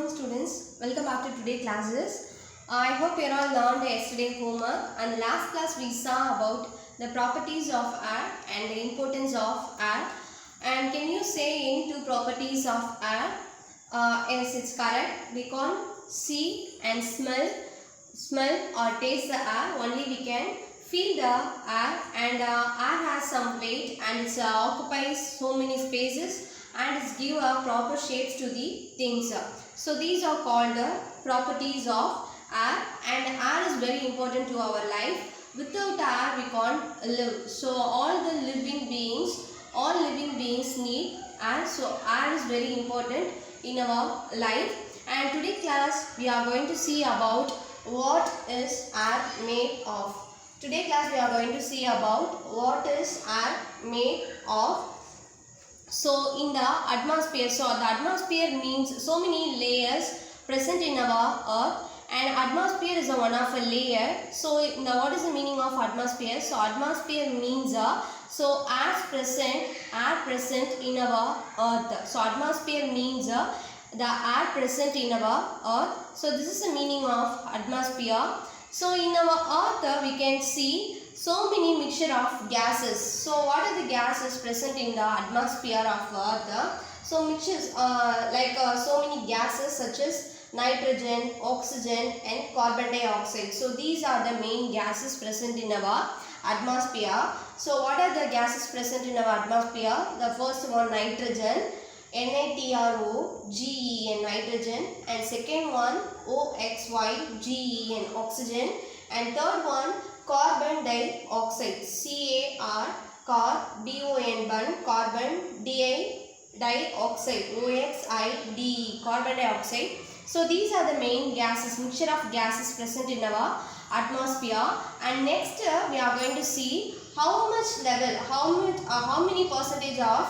morning students, welcome back to today's classes. I hope you all learned yesterday homework, and the last class we saw about the properties of air and the importance of air. And can you say into properties of air? Yes, it's correct. We can't see and smell or taste the air, only we can feel the air, and air has some weight and it occupies so many spaces and it give a proper shapes to the things. So these are called the properties of air, and air is very important to our life. Without air we can't live. So all living beings need air. So air is very important in our life. And today class we are going to see about what is air made of. Today class we are going to see about what is air made of. So in the atmosphere, so the atmosphere means so many layers present in our earth, and atmosphere is one of a layer. So what is the meaning of atmosphere? So atmosphere means so air present in our earth. So atmosphere means the air present in our earth. So this is the meaning of atmosphere. So in our earth we can see so many mixture of gases. So what are the gases present in the atmosphere of earth? So mixtures so many gases such as nitrogen, oxygen and carbon dioxide. So these are the main gases present in our atmosphere. So what are the gases present in our atmosphere? The first one, nitrogen, NitroGen, nitrogen, and second one OXyGen, oxygen, and third one carbon dioxide, CAR, DON, carbon dioxide, OXIDE, carbon dioxide. So these are the main gases, mixture of gases present in our atmosphere. And next we are going to see how much level, how many percentage of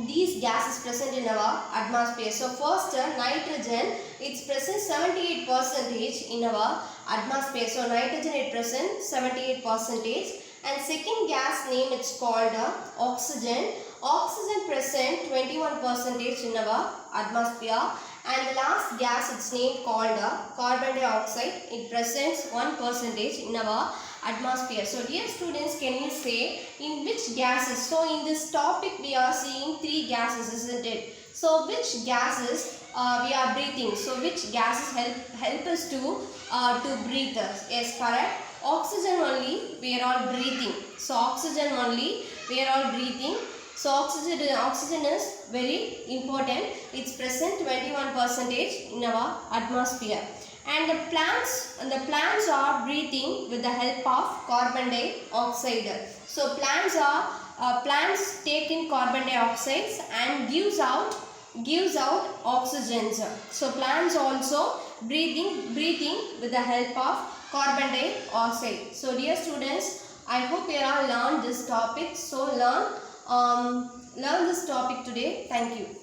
these gases present in our atmosphere. So first nitrogen, it's present 78% in our atmosphere. So nitrogen it present 78%, and second gas name it's called oxygen. Oxygen present 21% in our atmosphere, and the last gas it's named called carbon dioxide. It presents 1% in our atmosphere. So dear students, can you say in which gases? So in this topic we are seeing three gases, isn't it? So which gases we are breathing? So which gases help us to breathe? Yes, correct. Oxygen only we are all breathing. So oxygen only we are all breathing. So oxygen is very important. It's present 21% in our atmosphere. And the plants are breathing with the help of carbon dioxide. So plants take in carbon dioxide and gives out oxygen. So plants also breathing with the help of carbon dioxide. So dear students, I hope you all learned this topic. So learn this topic today. Thank you.